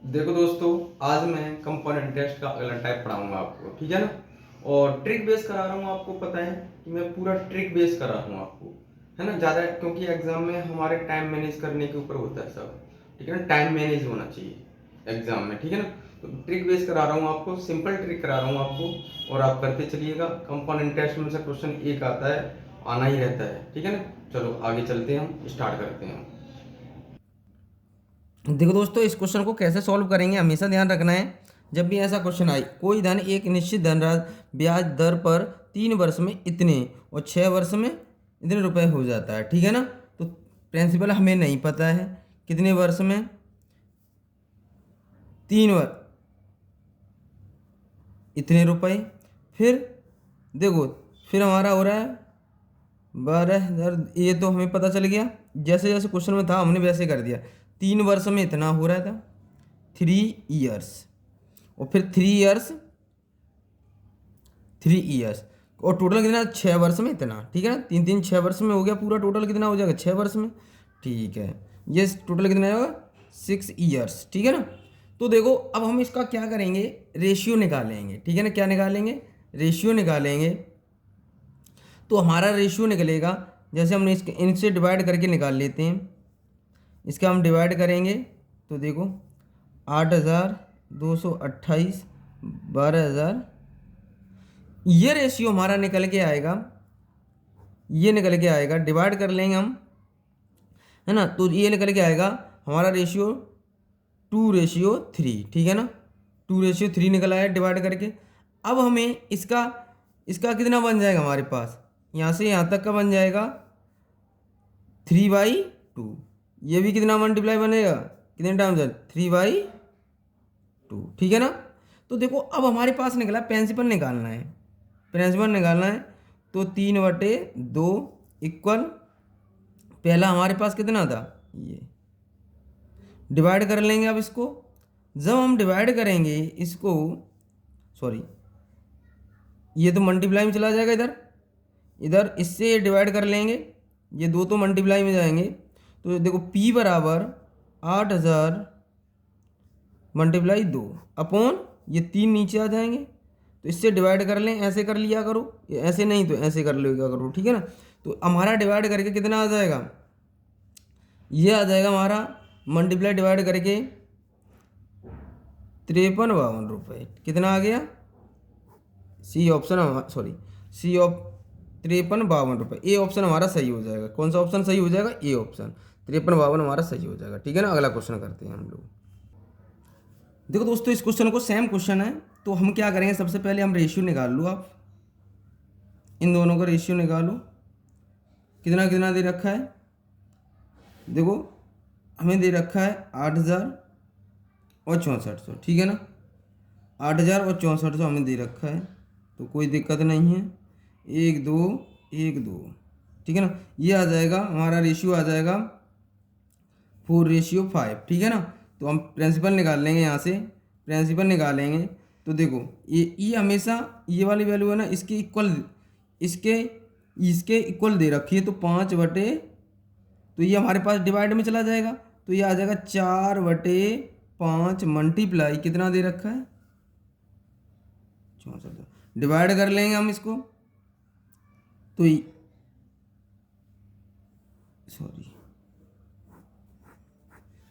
देखो दोस्तों, आज मैं कंपाउंड इंटरेस्ट का अगला टाइप पढ़ाऊंगा आपको, ठीक है ना। और ट्रिक बेस करा रहा हूँ, आपको पता है कि मैं पूरा ट्रिक बेस करा रहा हूँ आपको, है ना। ज़्यादा क्योंकि एग्जाम में हमारे टाइम मैनेज करने के ऊपर होता है सब, ठीक है ना। टाइम मैनेज होना चाहिए एग्जाम में, ठीक है ना। तो ट्रिक बेस करा रहा हूँ आपको, सिंपल ट्रिक करा रहा हूँ आपको, और आप करते चलिएगा। कंपाउंड इंटरेस्ट में से क्वेश्चन एक आता है, आना ही रहता है, ठीक है ना। चलो आगे चलते हैं, हम स्टार्ट करते हैं। देखो दोस्तों, इस क्वेश्चन को कैसे सॉल्व करेंगे हमेशा ध्यान रखना है। जब भी ऐसा क्वेश्चन आए, कोई धन एक निश्चित धनराशि ब्याज दर पर 3 वर्ष में इतने और 6 वर्ष में इतने रुपए हो जाता है, ठीक है ना। तो प्रिंसिपल हमें नहीं पता है कितने वर्ष में 3 वर्ष इतने रुपए। फिर देखो, फिर हमारा हो रहा है 12,000। ये तो हमें पता चल गया, जैसे जैसे क्वेश्चन में था हमने वैसे कर दिया। 3 वर्ष में इतना हो रहा था, 3 ईयर्स। और फिर 3 ईयर्स, 3 ईयर्स। और टोटल कितना, 6 वर्ष में इतना, ठीक है ना। तीन तीन 6 वर्ष में हो गया, पूरा टोटल कितना हो जाएगा 6 वर्ष में, ठीक है। ये टोटल कितना होगा 6 ईयर्स, ठीक है ना। तो देखो, अब हम इसका क्या करेंगे, रेशियो निकालेंगे, ठीक है ना। क्या निकालेंगे, रेशियो निकालेंगे। तो हमारा रेशियो निकलेगा, जैसे हमने इसके इनसे डिवाइड करके निकाल लेते हैं। इसका हम डिवाइड करेंगे तो देखो, 8,228, 12,000, ये रेशियो हमारा निकल के आएगा। ये निकल के आएगा, डिवाइड कर लेंगे हम, है ना। तो ये निकल के आएगा हमारा रेशियो 2:3, ठीक है ना। 2:3 निकल आया डिवाइड करके। अब हमें इसका इसका कितना बन जाएगा हमारे पास, यहाँ से यहाँ तक का बन जाएगा 3/2। ये भी कितना मल्टीप्लाई बनेगा, कितने टाइम्स, 3/2, ठीक है ना। तो देखो, अब हमारे पास निकला प्रिंसिपल निकालना है, प्रिंसिपल निकालना है। तो 3/2 इक्वल, पहला हमारे पास कितना था, ये डिवाइड कर लेंगे। अब इसको जब हम डिवाइड करेंगे इसको, सॉरी, ये तो मल्टीप्लाई में चला जाएगा, इधर इधर इससे डिवाइड कर लेंगे, ये दो तो मल्टीप्लाई में जाएंगे। तो देखो P बराबर 8,000 मल्टीप्लाई 2 अपॉन, ये 3 नीचे आ जाएंगे। तो इससे डिवाइड कर लें, ऐसे कर लिया करो, ऐसे नहीं तो ऐसे कर लिया करो, ठीक है ना। तो हमारा डिवाइड करके कितना आ जाएगा, ये आ जाएगा हमारा मल्टीप्लाई डिवाइड करके 53-52 रुपये। कितना आ गया, सी ऑप्शन, सॉरी, सी ऑप 53-52 रुपये। ए ऑप्शन हमारा सही हो जाएगा। कौन सा ऑप्शन सही हो जाएगा, ए ऑप्शन 53-52 हमारा सही हो जाएगा, ठीक है ना। अगला क्वेश्चन करते हैं हम लोग। देखो दोस्तों, इस क्वेश्चन को सेम क्वेश्चन है, तो हम क्या करेंगे, सबसे पहले हम रेशियो निकाल लो। आप इन दोनों का रेशियो निकालो, कितना कितना दे रखा है। देखो, हमें दे रखा है 8,000 और 6400, ठीक है ना। 8,000 और 6400 हमें दे रखा है, तो कोई दिक्कत नहीं है। 1 2 1 2, ठीक है ना। ये आ जाएगा हमारा रेशियो, आ जाएगा 4:5, ठीक है ना। तो हम प्रिंसिपल निकाल लेंगे, यहाँ से प्रिंसिपल निकालेंगे। तो देखो, ये हमेशा ये वाली वैल्यू है ना, इसके इक्वल, इसके इसके इक्वल दे रखी है। तो 5 बटे, तो ये हमारे पास डिवाइड में चला जाएगा। तो ये आ जाएगा 4/5 मल्टीप्लाई, कितना दे रखा है 64। डिवाइड कर लेंगे हम इसको, तो सॉरी,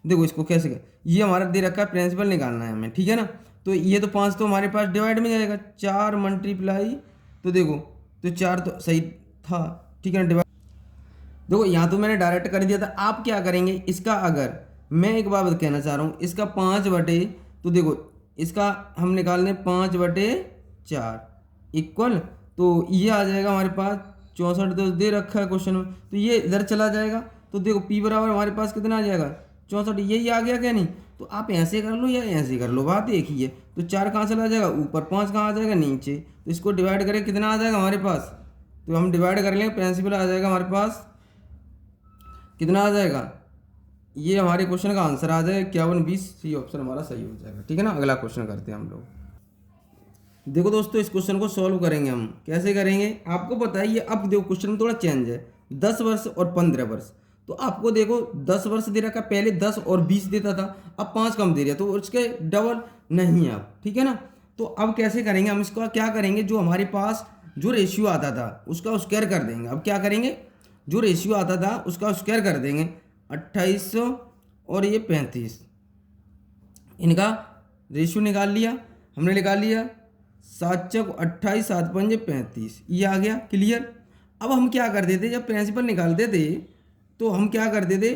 देखो इसको कैसे कर, ये हमारा दे रखा है, प्रिंसिपल निकालना है हमें, ठीक है ना। तो ये तो 5 तो हमारे पास डिवाइड में जाएगा, 4 मल्टीप्लाई, तो देखो, तो 4 तो सही था, ठीक है ना। डिवाइड, देखो यहाँ तो मैंने डायरेक्ट कर दिया था। आप क्या करेंगे, इसका अगर, मैं एक बात कहना चाह रहा हूँ, इसका 5 बटे, तो देखो इसका हम निकाल लें 5/4 इक्वल, तो ये आ जाएगा हमारे पास 64, तो दे रखा है क्वेश्चन में, तो ये इधर चला जाएगा। तो देखो P बराबर हमारे पास कितना आ जाएगा 64, यही आ गया क्या, नहीं। तो आप ऐसे कर लो या ऐसे कर लो, बात एक ही है। तो 4 कहाँ चला जाएगा ऊपर, 5 कहाँ आ जाएगा नीचे। तो इसको डिवाइड करें, कितना आ जाएगा हमारे पास, तो हम डिवाइड कर लेंगे, प्रिंसिपल आ जाएगा हमारे पास, कितना आ जाएगा, ये हमारे क्वेश्चन का आंसर आ जाएगा 51-20, सी ऑप्शन हमारा सही हो जाएगा, ठीक है ना। अगला क्वेश्चन करते हैं हम लोग। देखो दोस्तों, इस क्वेश्चन को सॉल्व करेंगे हम, कैसे करेंगे आपको पता है। ये अब देखो क्वेश्चन में थोड़ा चेंज है, 10 वर्ष और 15 वर्ष। तो आपको देखो 10 वर्ष दे रखा, पहले 10 और 20 देता था, अब 5 कम दे रहा, तो उसके डबल नहीं आप, ठीक है ना। तो अब कैसे करेंगे हम इसका, क्या करेंगे, जो हमारे पास जो रेशियो आता था उसका स्क्वायर कर देंगे। अब क्या करेंगे, जो रेशियो आता था उसका स्क्वायर कर देंगे, 2800 और ये 35, इनका रेशियो निकाल लिया हमने, निकाल लिया 7 चौक 28, 7 पंजे 35, ये आ गया क्लियर। अब हम क्या कर देते, जब प्रिंसिपल निकालते थे तो हम क्या करते थे,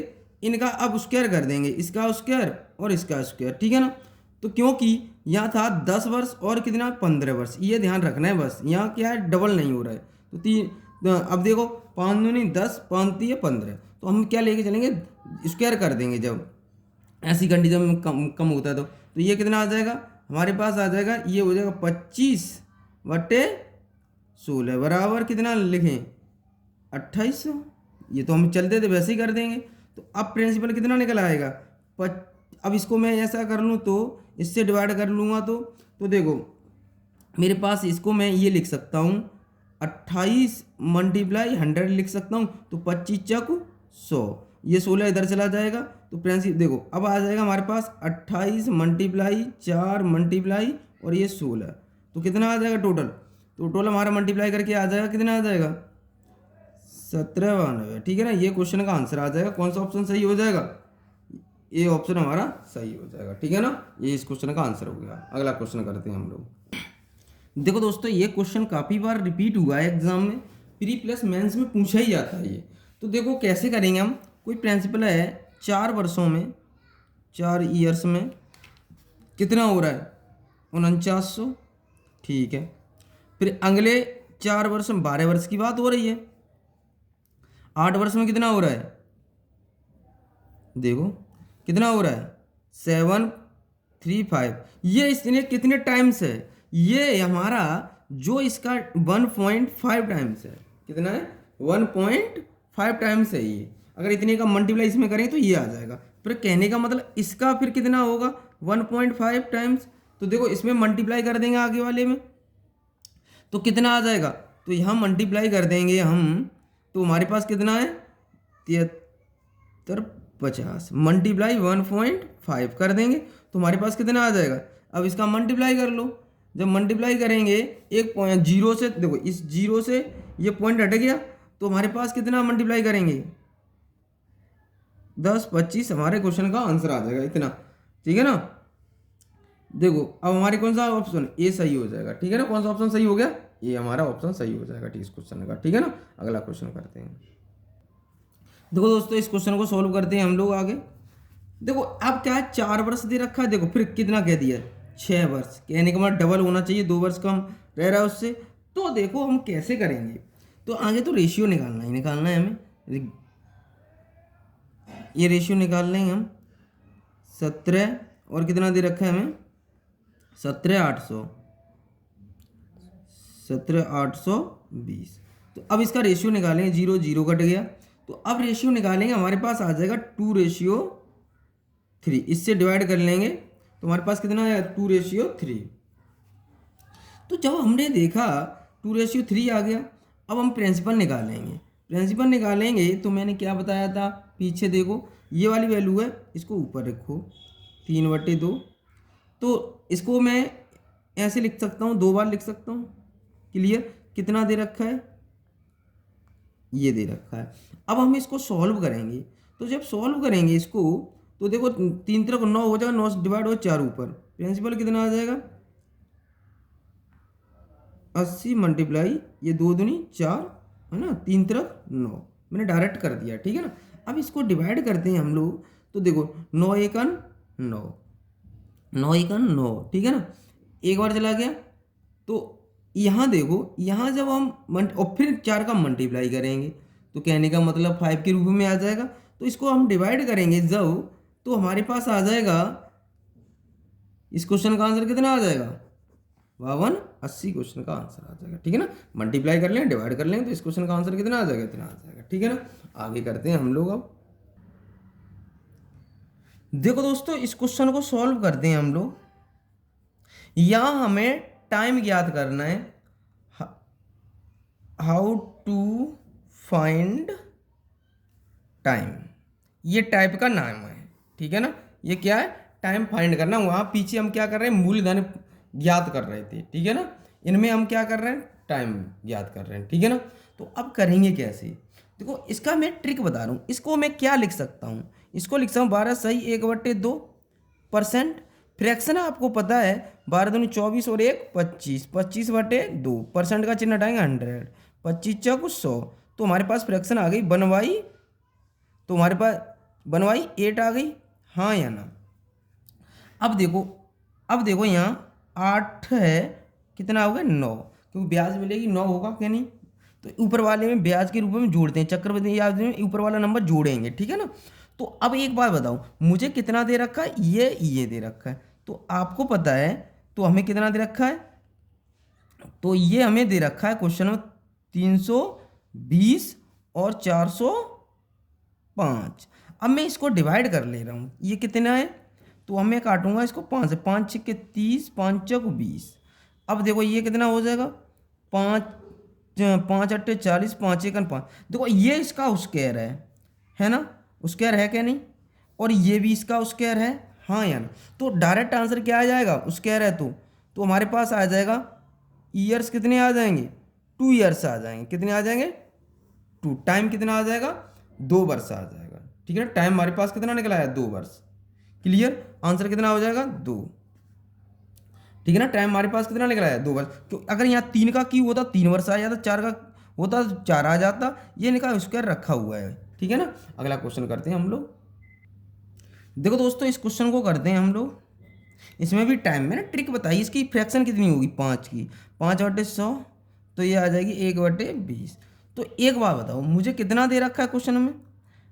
इनका अब स्क्वायर कर देंगे, इसका स्क्वायर और इसका स्क्वायर, ठीक है ना। तो क्योंकि यहाँ था 10 वर्ष और कितना 15 वर्ष, ये ध्यान रखना है बस, यहाँ क्या है डबल नहीं हो रहा है। तो अब देखो 5 नहीं 10, 5 3 15, तो हम क्या लेके चलेंगे, स्क्वायर कर देंगे जब ऐसी कंडीशन में कम होता है तो ये कितना आ जाएगा हमारे पास, आ जाएगा ये हो जाएगा 25/16 बराबर कितना लिखें 2800। ये तो हम चलते थे वैसे ही कर देंगे। तो अब प्रिंसिपल कितना निकल आएगा, अब इसको मैं ऐसा कर लूँ तो इससे डिवाइड कर लूँगा तो देखो मेरे पास इसको मैं ये लिख सकता हूँ 28 × 100 लिख सकता हूँ, तो 25 चौक 100, ये 16 इधर चला जाएगा। तो प्रिंसिपल देखो अब आ जाएगा हमारे पास 28 × 4 × और ये 16, तो कितना आ जाएगा टोटल, तो टोटल हमारा मल्टीप्लाई करके आ जाएगा, कितना आ जाएगा 1792, ठीक है ना। ये क्वेश्चन का आंसर आ जाएगा, कौन सा ऑप्शन सही हो जाएगा, ये ऑप्शन हमारा सही हो जाएगा, ठीक है ना। ये इस क्वेश्चन का आंसर हो गया। अगला क्वेश्चन करते हैं हम लोग। देखो दोस्तों ये क्वेश्चन काफ़ी बार रिपीट हुआ है एग्जाम में, प्री प्लस मेंस में पूछा ही जाता है ये। तो देखो कैसे करेंगे हम, कोई प्रिंसिपल है 4 वर्षों में, 4 ईयर्स में कितना हो रहा है 4900, ठीक है। फिर अगले 4 वर्ष में 12 वर्ष की बात हो रही है, 8 वर्ष में कितना हो रहा है, देखो कितना हो रहा है 735। ये इसने कितने टाइम्स है, ये हमारा जो इसका 1.5 टाइम्स है, कितना है 1.5 टाइम्स है ये। अगर इतने का मल्टीप्लाई इसमें करें तो ये आ जाएगा। फिर कहने का मतलब इसका फिर कितना होगा 1.5 टाइम्स। तो देखो इसमें मल्टीप्लाई कर देंगे आगे वाले में, तो कितना आ जाएगा, तो यहाँ मल्टीप्लाई कर देंगे हम, तो हमारे पास कितना है 7350 मल्टीप्लाई 1.5 कर देंगे, तो हमारे पास कितना आ जाएगा। अब इसका मल्टीप्लाई कर लो, जब मल्टीप्लाई करेंगे एक पॉइंट जीरो से, देखो इस जीरो से ये पॉइंट हट गया, तो हमारे पास कितना मल्टीप्लाई करेंगे 10 25, हमारे क्वेश्चन का आंसर आ जाएगा इतना, ठीक है ना। देखो अब हमारे कौन सा ऑप्शन ए सही हो जाएगा, ठीक है ना। कौन सा ऑप्शन सही हो गया, ये हमारा ऑप्शन सही हो जाएगा, ठीक इस क्वेश्चन का, ठीक है ना। अगला क्वेश्चन करते हैं। देखो दोस्तों इस क्वेश्चन को सॉल्व करते हैं हम लोग आगे। देखो अब क्या है 4 वर्ष दे रखा है, देखो फिर कितना कह दिया 6 वर्ष, कहने का मतलब डबल होना चाहिए, 2 वर्ष कम रह रहा है उससे। तो देखो हम कैसे करेंगे, तो आगे तो रेशियो निकालना है हमें, ये रेशियो निकाल लेंगे हम 17 और कितना दे रखा है हमें 17,800, 17,820। तो अब इसका रेशियो निकालेंगे, 0 0 कट गया, तो अब रेशियो निकालेंगे, हमारे पास आ जाएगा 2:3, इससे डिवाइड कर लेंगे तो हमारे पास कितना आएगा 2:3। तो जब हमने देखा 2:3 आ गया, अब हम प्रिंसिपल निकालेंगे तो मैंने क्या बताया था पीछे, देखो ये वाली वैल्यू है, इसको ऊपर रखो 3/2, तो इसको मैं ऐसे लिख सकता हूँ, 2 बार लिख सकता हूँ, क्लियर। कितना दे रखा है, ये दे रखा है। अब हम इसको सॉल्व करेंगे, तो जब सॉल्व करेंगे इसको तो देखो 3 तरफ 9 हो जाएगा, 9 डिवाइड हो 4 ऊपर, प्रिंसिपल कितना आ जाएगा 80 मल्टीप्लाई ये 2 दूनी 4 है ना, 3 तरफ 9, मैंने डायरेक्ट कर दिया, ठीक है ना। अब इसको डिवाइड करते हैं हम लोग, तो देखो 9 एकन 9, 9 एकन 9, ठीक है ना, एक बार चला गया। तो यहाँ देखो, यहाँ जब हम और फिर 4 का मल्टीप्लाई करेंगे तो कहने का मतलब 5 के रूप में आ जाएगा। तो इसको हम डिवाइड करेंगे जब, तो हमारे पास आ जाएगा, इस क्वेश्चन का आंसर कितना आ जाएगा 5280, क्वेश्चन का आंसर आ जाएगा, ठीक है ना। मल्टीप्लाई कर लें, डिवाइड कर लें, तो इस क्वेश्चन का आंसर कितना आ जाएगा, इतना आ जाएगा, ठीक है ना। आगे करते हैं हम लोग। अब देखो दोस्तों इस क्वेश्चन को सॉल्व करते हैं हम लोग। यहाँ हमें टाइम ज्ञात करना है, हाउ टू फाइंड टाइम, ये टाइप का नाम है, ठीक है ना। ये क्या है, टाइम फाइंड करना। वहाँ पीछे हम क्या कर रहे हैं, मूलधन ज्ञात कर रहे थे, ठीक है ना। इनमें हम क्या कर रहे हैं, टाइम ज्ञात कर रहे हैं, ठीक है ना। तो अब करेंगे कैसे, देखो इसका मैं ट्रिक बता रहा हूँ। इसको मैं क्या लिख सकता हूँ, इसको लिख सकता हूँ 12 सही 1/2%। फ्रैक्शन आपको पता है 12 दूनी 24 और 1 25, 25/2, परसेंट का चिन्ह हटाएंगे 100, 25 चौक 100। तो हमारे पास फ्रैक्शन आ गई 1/, तो हमारे पास 1/8 आ गई, हाँ या ना। अब देखो यहाँ 8 है, कितना हो गया 9, क्योंकि ब्याज मिलेगी 9 होगा क्या नहीं। तो ऊपर वाले में ब्याज के रूप में जोड़ते हैं, चक्रवृद्धि ब्याज में ऊपर वाला नंबर जोड़ेंगे, ठीक है ना। तो अब एक बात बताओ, मुझे कितना दे रखा है, ये दे रखा है, तो आपको पता है, तो हमें कितना दे रखा है, तो ये हमें दे रखा है क्वेश्चन में 320 और 405। अब मैं इसको डिवाइड कर ले रहा हूँ, ये कितना है, तो अब मैं काटूंगा इसको 5 से, 5 6 30, 5 चौक 20। अब देखो ये कितना हो जाएगा, 5 5 8 40, 5 1 5। देखो ये इसका स्क्वायर है ना, स्क्वायर है क्या नहीं, और ये भी इसका स्क्वायर है, हाँ या ना। तो डायरेक्ट आंसर क्या आ जाएगा, स्क्वायर है तो हमारे पास आ जाएगा ईयर्स कितने आ जाएंगे, 2 ईयर्स आ जाएंगे, कितने आ जाएंगे 2। टाइम कितना आ जाएगा, 2 वर्ष आ जाएगा, ठीक है ना। टाइम हमारे पास कितना निकला है, 2 वर्ष। क्लियर, आंसर कितना हो जाएगा 2, ठीक है ना। टाइम हमारे पास कितना निकला है 2 वर्ष। तो अगर यहाँ 3 का क्यूब होता 3 वर्ष आ जाता, 4 का होता 4 आ जाता, ये निकाल स्क्वायर रखा हुआ है, ठीक है ना। अगला क्वेश्चन करते हैं हम लोग। देखो दोस्तों इस क्वेश्चन को करते हैं हम लोग, इसमें भी टाइम, मैंने ट्रिक बताई, इसकी फ्रैक्शन कितनी होगी 5 की, 5/100, तो ये आ जाएगी 1/20। तो एक बात बताओ, मुझे कितना दे रखा है क्वेश्चन में,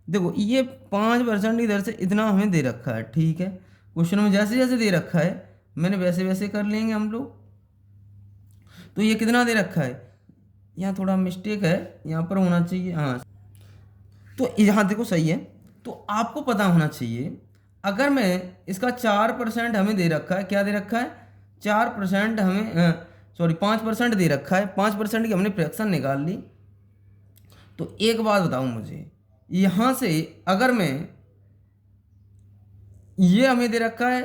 देखो ये 5% इधर से इतना हमें दे रखा है, ठीक है। क्वेश्चन में जैसे जैसे दे रखा है मैंने वैसे वैसे कर लेंगे हम लोग। तो ये कितना दे रखा है, यहाँ थोड़ा मिस्टेक है, यहाँ पर होना चाहिए, हाँ। तो यहाँ देखो सही है। तो आपको पता होना चाहिए, अगर मैं इसका 4% हमें दे रखा है, क्या दे रखा है 4% हमें, सॉरी 5% दे रखा है, 5% की हमने फ्रैक्शन निकाल ली। तो एक बात बताऊँ मुझे, यहाँ से अगर मैं, ये हमें दे रखा है,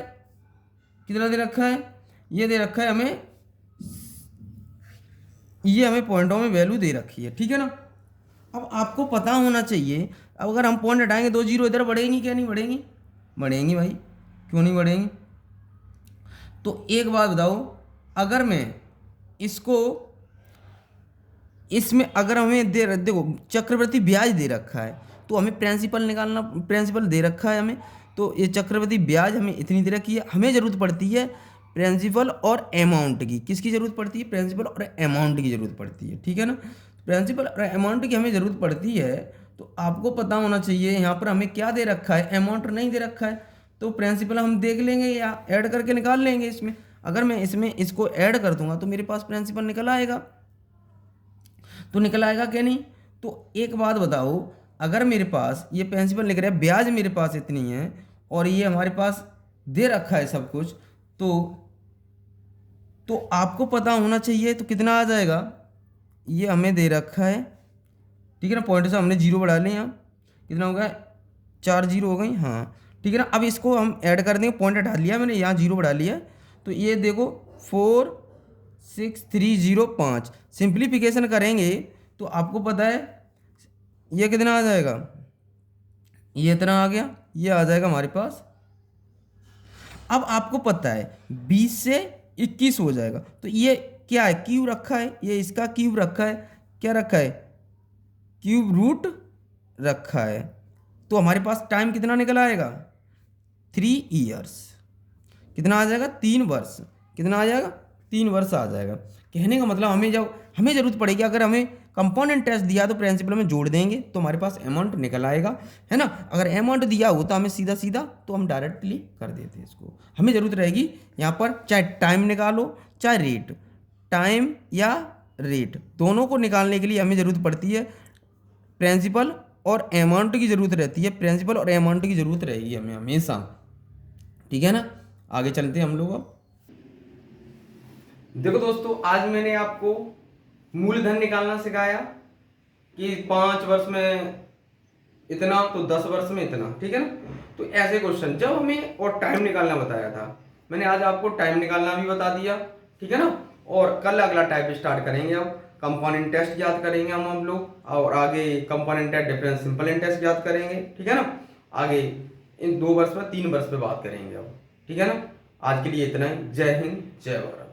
कितना दे रखा है, ये दे रखा है हमें, ये हमें पॉइंटों में वैल्यू दे रखी है, ठीक है ना। अब आपको पता होना चाहिए, अब अगर हम पॉइंट हटाएंगे 2 जीरो इधर बढ़ेंगी क्या नहीं बढ़ेंगी, बढ़ेंगी भाई, क्यों नहीं बढ़ेंगी। तो एक बात बताओ, अगर मैं इसको, इसमें अगर हमें देखो चक्रवृद्धि ब्याज दे रखा है, तो हमें प्रिंसिपल निकालना, प्रिंसिपल दे रखा है हमें, तो ये चक्रवृद्धि ब्याज हमें इतनी दे रखी है, हमें ज़रूरत पड़ती है प्रिंसिपल और अमाउंट की, किसकी ज़रूरत पड़ती है, प्रिंसिपल और अमाउंट की ज़रूरत पड़ती है, ठीक है ना। प्रिंसिपल और अमाउंट की हमें ज़रूरत पड़ती है, तो आपको पता होना चाहिए यहाँ पर हमें क्या दे रखा है, अमाउंट नहीं दे रखा है, तो प्रिंसिपल हम देख लेंगे या ऐड करके निकाल लेंगे इसमें। अगर मैं इसमें इसको ऐड कर दूंगा तो मेरे पास प्रिंसिपल निकल आएगा, तो निकल आएगा क्या नहीं। तो एक बात बताओ, अगर मेरे पास ये प्रिंसिपल लिख रहा है, ब्याज मेरे पास इतनी है और ये हमारे पास दे रखा है सब कुछ, तो आपको पता होना चाहिए, तो कितना आ जाएगा, ये हमें दे रखा है, ठीक है ना। पॉइंट से हमने जीरो बढ़ा लिया, यहाँ कितना हो गया 4 जीरो हो गई, हाँ ठीक है ना। अब इसको हम ऐड कर देंगे, पॉइंट हटा लिया मैंने, यहाँ जीरो बढ़ा लिया, तो ये देखो 46305 सिंप्लीफिकेशन करेंगे तो आपको पता है ये कितना आ जाएगा, ये इतना आ गया, ये आ जाएगा हमारे पास। अब आपको पता है 20 से 21 हो जाएगा, तो ये क्या है, क्यूब रखा है, ये इसका क्यूब रखा है, क्या रखा है, क्यूब रूट रखा है। तो हमारे पास टाइम कितना निकल आएगा 3 ईयर्स, कितना आ जाएगा 3 वर्ष, कितना आ जाएगा 3 वर्ष आ जाएगा। कहने का मतलब हमें जब हमें ज़रूरत पड़ेगी, अगर हमें कंपोनेंट टेस्ट दिया तो प्रिंसिपल में जोड़ देंगे तो हमारे पास अमाउंट निकल आएगा, है ना। अगर अमाउंट दिया हो तो हमें सीधा सीधा तो हम डायरेक्टली कर देते हैं इसको। हमें ज़रूरत रहेगी यहाँ पर चाहे टाइम निकालो चाहे रेट, टाइम या रेट दोनों को निकालने के लिए हमें ज़रूरत पड़ती है प्रिंसिपल और अमाउंट की ज़रूरत रहती है, प्रिंसिपल और अमाउंट की ज़रूरत रहेगी हमें हमेशा, ठीक है ना। आगे चलते हैं हम लोग। अब देखो दोस्तों, आज मैंने आपको मूलधन निकालना सिखाया कि 5 वर्ष में इतना, तो 10 वर्ष में इतना, ठीक है ना। तो ऐसे क्वेश्चन जब हमें और टाइम निकालना बताया था, मैंने आज आपको टाइम निकालना भी बता दिया, ठीक है ना। और कल अगला टाइप स्टार्ट करेंगे, अब कंपोनेंट इंटरेस्ट याद करेंगे हम लोग, और आगे component interest difference simple interest याद करेंगे, ठीक है ना। आगे इन 2 वर्ष में 3 वर्ष पे बात करेंगे अब, ठीक है ना। आज के लिए इतना ही। जय हिंद, जय भारत।